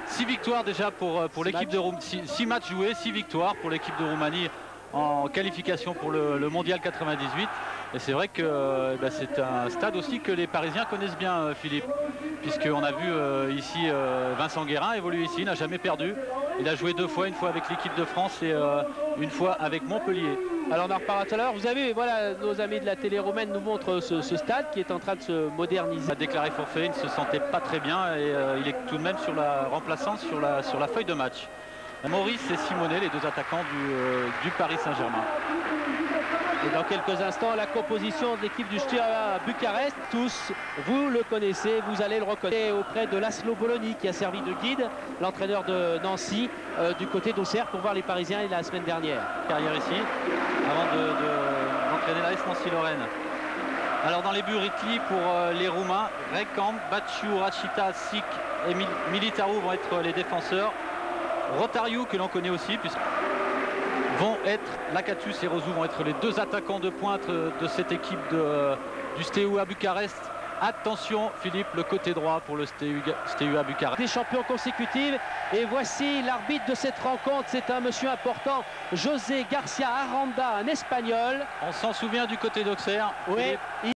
6 victoires déjà pour l'équipe de Roumanie. 6 matchs joués, 6 victoires pour l'équipe de Roumanie en qualification pour le Mondial 98. Et c'est vrai que c'est un stade aussi que les Parisiens connaissent bien, Philippe, puisqu'on a vu ici Vincent Guérin évoluer ici, il n'a jamais perdu. Il a joué 2 fois, une fois avec l'équipe de France et une fois avec Montpellier. Alors on en reparlera tout à l'heure. Vous avez, voilà, nos amis de la télé roumaine nous montrent ce stade qui est en train de se moderniser. Il a déclaré forfait, il ne se sentait pas très bien et il est tout de même sur la remplaçante sur la feuille de match. Maurice et Simonet, les deux attaquants du Paris Saint-Germain. Et dans quelques instants, la composition de l'équipe du Steaua Bucarest. Tous, vous le connaissez, vous allez le reconnaître auprès de Laszlo Bologna qui a servi de guide, l'entraîneur de Nancy, du côté d'Auxerre pour voir les Parisiens la semaine dernière. Carrière ici, avant d'entraîner l'AS Nancy-Lorraine. Alors dans les buts, Ritli pour les Roumains, Rekam, Baciu, Rachita, Sik et Militao vont être les défenseurs. Rotariu, que l'on connaît aussi, puisque vont être, Lakatus et Rosou vont être les deux attaquants de pointe de cette équipe du Steaua Bucarest. Attention Philippe, le côté droit pour le Steaua Bucarest. Des champions consécutifs et voici l'arbitre de cette rencontre, c'est un monsieur important, José Garcia Aranda, un Espagnol. On s'en souvient du côté d'Auxerre. Oui.